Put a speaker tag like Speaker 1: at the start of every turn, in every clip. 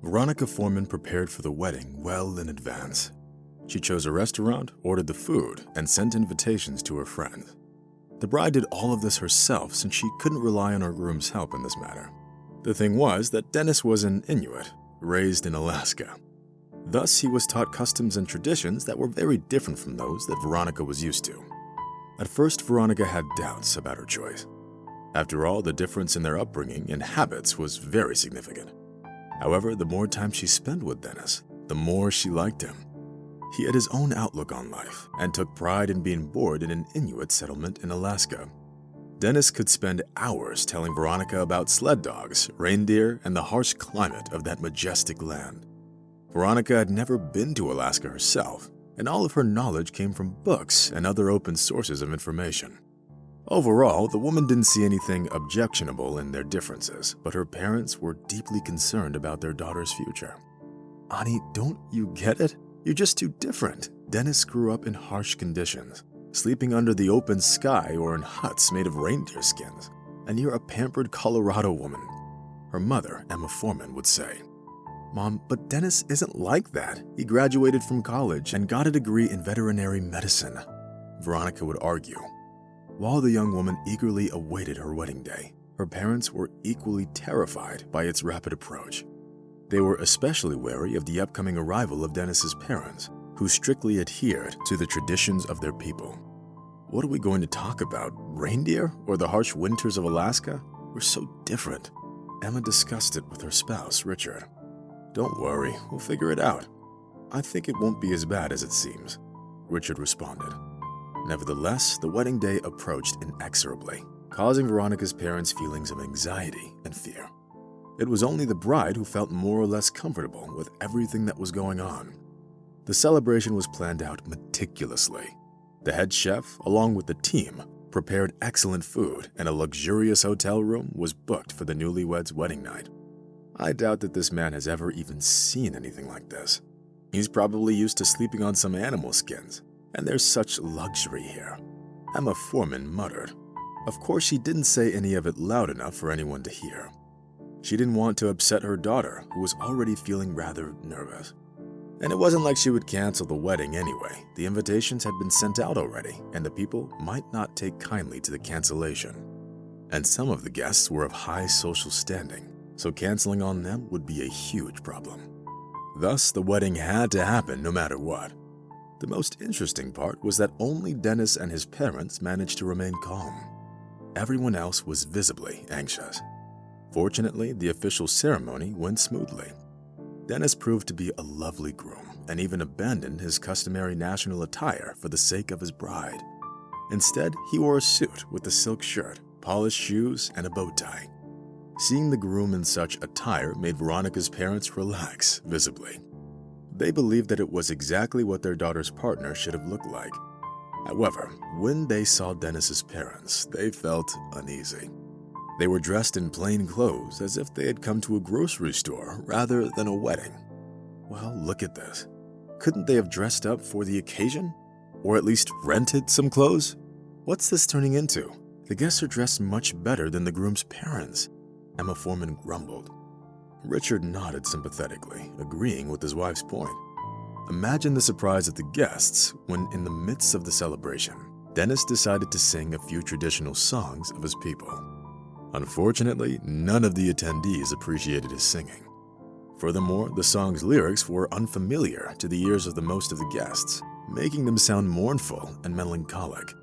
Speaker 1: Veronica Forman prepared for the wedding well in advance. She chose a restaurant, ordered the food, and sent invitations to her friends. The bride did all of this herself since she couldn't rely on her groom's help in this matter. The thing was that Dennis was an Inuit, raised in Alaska. Thus, he was taught customs and traditions that were very different from those that Veronica was used to. At first, Veronica had doubts about her choice. After all, the difference in their upbringing and habits was very significant. However, the more time she spent with Dennis, the more she liked him. He had his own outlook on life and took pride in being born in an Inuit settlement in Alaska. Dennis could spend hours telling Veronica about sled dogs, reindeer, and the harsh climate of that majestic land. Veronica had never been to Alaska herself, and all of her knowledge came from books and other open sources of information. Overall, the woman didn't see anything objectionable in their differences, but her parents were deeply concerned about their daughter's future. "Ani, don't you get it? You're just too different." Dennis grew up in harsh conditions, sleeping under the open sky or in huts made of reindeer skins, and you're a pampered Colorado woman, her mother, Emma Forman, would say. "Mom, but Dennis isn't like that. He graduated from college and got a degree in veterinary medicine," Veronica would argue. While the young woman eagerly awaited her wedding day, her parents were equally terrified by its rapid approach. They were especially wary of the upcoming arrival of Dennis's parents, who strictly adhered to the traditions of their people. "What are we going to talk about? Reindeer or the harsh winters of Alaska? We're so different." Emma discussed it with her spouse, Richard. "Don't worry, we'll figure it out. I think it won't be as bad as it seems," Richard responded. Nevertheless, the wedding day approached inexorably, causing Veronica's parents feelings of anxiety and fear. It was only the bride who felt more or less comfortable with everything that was going on. The celebration was planned out meticulously. The head chef, along with the team, prepared excellent food, and a luxurious hotel room was booked for the newlyweds' wedding night. I doubt that this man has ever even seen anything like this. He's probably used to sleeping on some animal skins, and there's such luxury here, Emma Forman muttered. Of course, she didn't say any of it loud enough for anyone to hear. She didn't want to upset her daughter, who was already feeling rather nervous. And it wasn't like she would cancel the wedding anyway. The invitations had been sent out already, and the people might not take kindly to the cancellation. And some of the guests were of high social standing, so canceling on them would be a huge problem. Thus, the wedding had to happen no matter what. The most interesting part was that only Dennis and his parents managed to remain calm. Everyone else was visibly anxious. Fortunately, the official ceremony went smoothly. Dennis proved to be a lovely groom and even abandoned his customary national attire for the sake of his bride. Instead, he wore a suit with a silk shirt, polished shoes, and a bow tie. Seeing the groom in such attire made Veronica's parents relax visibly. They believed that it was exactly what their daughter's partner should have looked like. However, when they saw Dennis's parents, they felt uneasy. They were dressed in plain clothes as if they had come to a grocery store rather than a wedding. Well, look at this. Couldn't they have dressed up for the occasion? Or at least rented some clothes? What's this turning into? The guests are dressed much better than the groom's parents, Emma Forman grumbled. Richard nodded sympathetically, agreeing with his wife's point. Imagine the surprise of the guests when, in the midst of the celebration, Dennis decided to sing a few traditional songs of his people. Unfortunately, none of the attendees appreciated his singing. Furthermore, the song's lyrics were unfamiliar to the ears of the most of the guests, making them sound mournful and melancholic.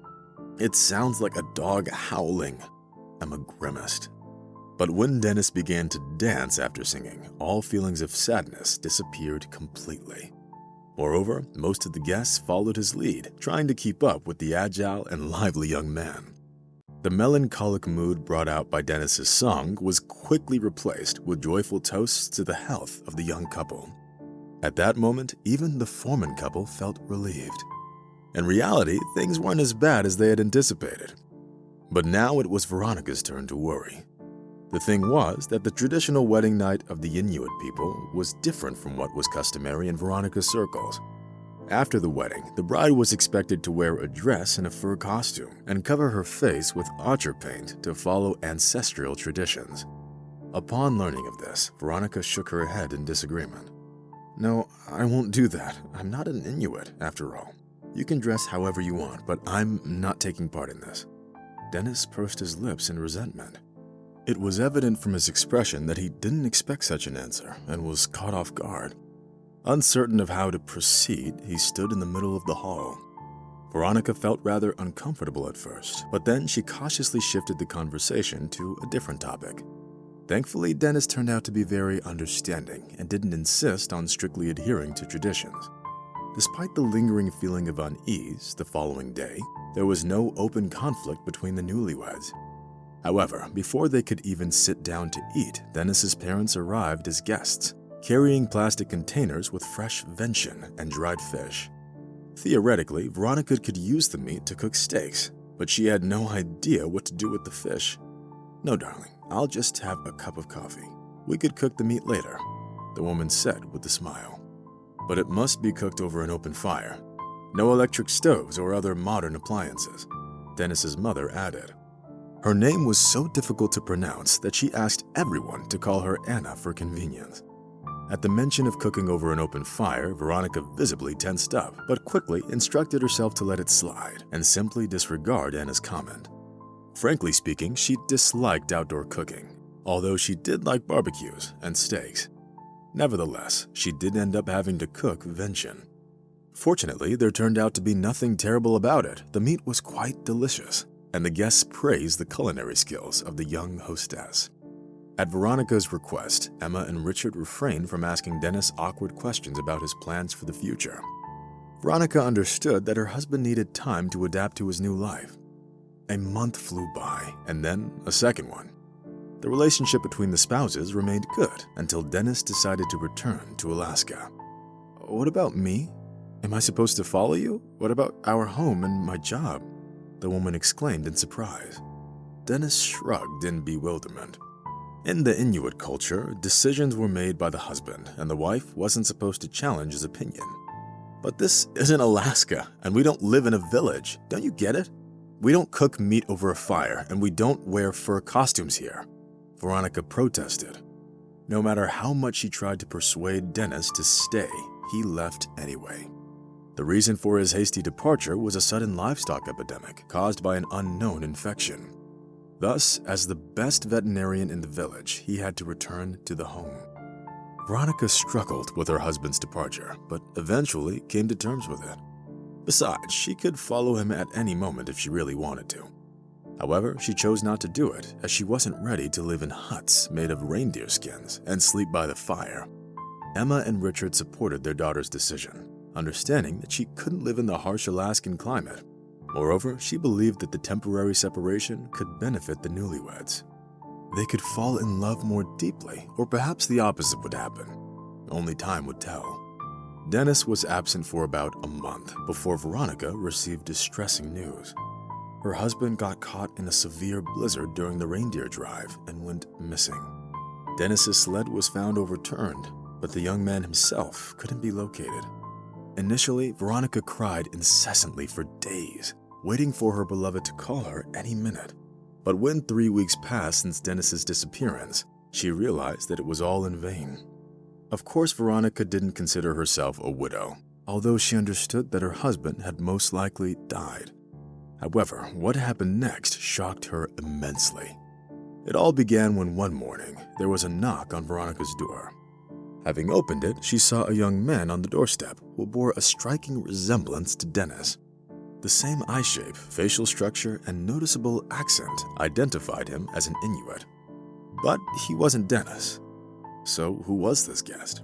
Speaker 1: "It sounds like a dog howling," Emma grimaced. But when Dennis began to dance after singing, all feelings of sadness disappeared completely. Moreover, most of the guests followed his lead, trying to keep up with the agile and lively young man. The melancholic mood brought out by Dennis's song was quickly replaced with joyful toasts to the health of the young couple. At that moment, even the Forman couple felt relieved. In reality, things weren't as bad as they had anticipated. But now it was Veronica's turn to worry. The thing was that the traditional wedding night of the Inuit people was different from what was customary in Veronica's circles. After the wedding, the bride was expected to wear a dress and a fur costume and cover her face with ocher paint to follow ancestral traditions. Upon learning of this, Veronica shook her head in disagreement. No, I won't do that. I'm not an Inuit, after all. You can dress however you want, but I'm not taking part in this. Dennis pursed his lips in resentment. It was evident from his expression that he didn't expect such an answer and was caught off guard. Uncertain of how to proceed, he stood in the middle of the hall. Veronica felt rather uncomfortable at first, but then she cautiously shifted the conversation to a different topic. Thankfully, Dennis turned out to be very understanding and didn't insist on strictly adhering to traditions. Despite the lingering feeling of unease the following day, there was no open conflict between the newlyweds. However, before they could even sit down to eat, Dennis's parents arrived as guests, carrying plastic containers with fresh venison and dried fish. Theoretically, Veronica could use the meat to cook steaks, but she had no idea what to do with the fish. No, darling, I'll just have a cup of coffee. We could cook the meat later, the woman said with a smile. But it must be cooked over an open fire. No electric stoves or other modern appliances, Dennis's mother added. Her name was so difficult to pronounce that she asked everyone to call her Anna for convenience. At the mention of cooking over an open fire, Veronica visibly tensed up, but quickly instructed herself to let it slide and simply disregard Anna's comment. Frankly speaking, she disliked outdoor cooking, although she did like barbecues and steaks. Nevertheless, she did end up having to cook venison. Fortunately, there turned out to be nothing terrible about it. The meat was quite delicious, and the guests praised the culinary skills of the young hostess. At Veronica's request, Emma and Richard refrained from asking Dennis awkward questions about his plans for the future. Veronica understood that her husband needed time to adapt to his new life. A month flew by, and then a second one. The relationship between the spouses remained good until Dennis decided to return to Alaska. What about me? Am I supposed to follow you? What about our home and my job? The woman exclaimed in surprise. Dennis shrugged in bewilderment. In the Inuit culture, decisions were made by the husband, and the wife wasn't supposed to challenge his opinion. But this isn't Alaska, and we don't live in a village. Don't you get it? We don't cook meat over a fire, and we don't wear fur costumes here, Veronica protested. No matter how much she tried to persuade Dennis to stay, he left anyway. The reason for his hasty departure was a sudden livestock epidemic caused by an unknown infection. Thus, as the best veterinarian in the village, he had to return to the home. Veronica struggled with her husband's departure, but eventually came to terms with it. Besides, she could follow him at any moment if she really wanted to. However, she chose not to do it, as she wasn't ready to live in huts made of reindeer skins and sleep by the fire. Emma and Richard supported their daughter's decision, understanding that she couldn't live in the harsh Alaskan climate. Moreover, she believed that the temporary separation could benefit the newlyweds. They could fall in love more deeply, or perhaps the opposite would happen. Only time would tell. Dennis was absent for about a month before Veronica received distressing news. Her husband got caught in a severe blizzard during the reindeer drive and went missing. Dennis's sled was found overturned, but the young man himself couldn't be located. Initially, Veronica cried incessantly for days, waiting for her beloved to call her any minute. But when 3 weeks passed since Dennis's disappearance, she realized that it was all in vain. Of course, Veronica didn't consider herself a widow, although she understood that her husband had most likely died. However, what happened next shocked her immensely. It all began when one morning, there was a knock on Veronica's door. Having opened it, she saw a young man on the doorstep who bore a striking resemblance to Dennis. The same eye shape, facial structure, and noticeable accent identified him as an Inuit. But he wasn't Dennis. So who was this guest?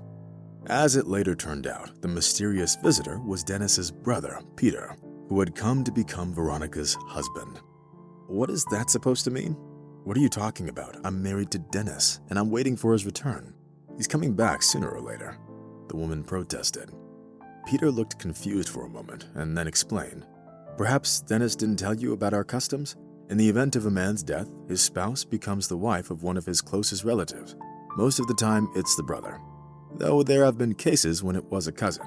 Speaker 1: As it later turned out, the mysterious visitor was Dennis's brother, Peter, who had come to become Veronica's husband. What is that supposed to mean? What are you talking about? I'm married to Dennis, and I'm waiting for his return. He's coming back sooner or later, the woman protested. Peter looked confused for a moment and then explained. Perhaps Dennis didn't tell you about our customs? In the event of a man's death, his spouse becomes the wife of one of his closest relatives. Most of the time, it's the brother, though there have been cases when it was a cousin.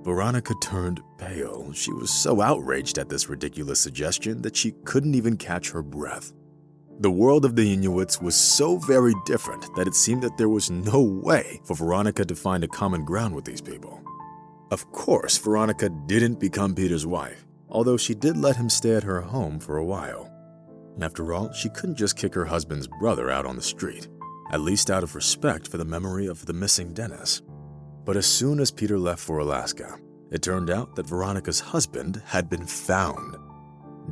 Speaker 1: Veronica turned pale. She was so outraged at this ridiculous suggestion that she couldn't even catch her breath. The world of the Inuits was so very different that it seemed that there was no way for Veronica to find a common ground with these people. Of course, Veronica didn't become Peter's wife, although she did let him stay at her home for a while. After all, she couldn't just kick her husband's brother out on the street, at least out of respect for the memory of the missing Dennis. But as soon as Peter left for Alaska, it turned out that Veronica's husband had been found.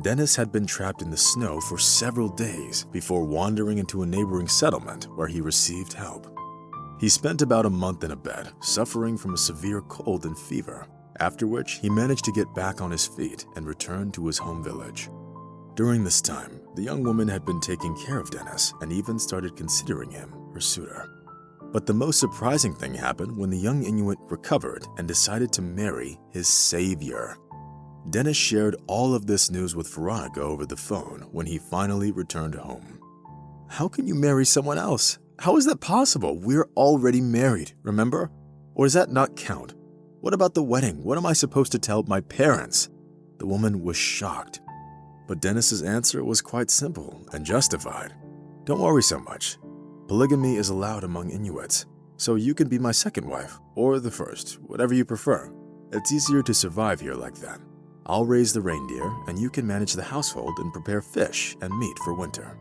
Speaker 1: Dennis had been trapped in the snow for several days before wandering into a neighboring settlement where he received help. He spent about a month in a bed, suffering from a severe cold and fever, after which he managed to get back on his feet and return to his home village. During this time, the young woman had been taking care of Dennis and even started considering him her suitor. But the most surprising thing happened when the young Inuit recovered and decided to marry his savior. Dennis shared all of this news with Veronica over the phone when he finally returned home. "How can you marry someone else? How is that possible? We're already married, remember? Or does that not count? What about the wedding? What am I supposed to tell my parents?" The woman was shocked. But Dennis's answer was quite simple and justified. "Don't worry so much. Polygamy is allowed among Inuits, so you can be my second wife, or the first, whatever you prefer. It's easier to survive here like that. I'll raise the reindeer, and you can manage the household and prepare fish and meat for winter."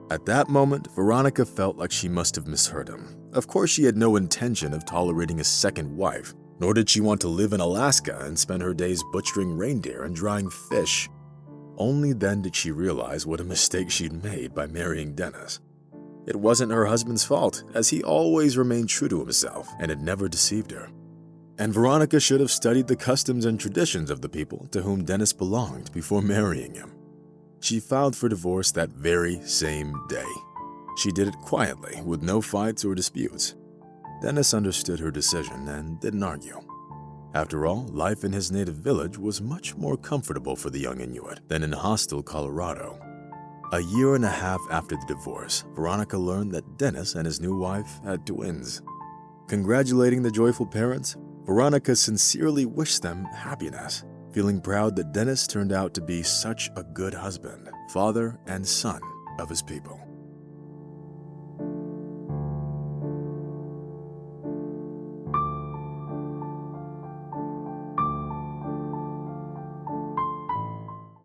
Speaker 1: At that moment, Veronica felt like she must have misheard him. Of course, she had no intention of tolerating a second wife, nor did she want to live in Alaska and spend her days butchering reindeer and drying fish. Only then did she realize what a mistake she'd made by marrying Dennis. It wasn't her husband's fault, as he always remained true to himself and had never deceived her. And Veronica should have studied the customs and traditions of the people to whom Dennis belonged before marrying him. She filed for divorce that very same day. She did it quietly, with no fights or disputes. Dennis understood her decision and didn't argue. After all, life in his native village was much more comfortable for the young Inuit than in hostile Colorado. A year and a half after the divorce, Veronica learned that Dennis and his new wife had twins. Congratulating the joyful parents, Veronica sincerely wished them happiness, feeling proud that Dennis turned out to be such a good husband, father, and son of his people.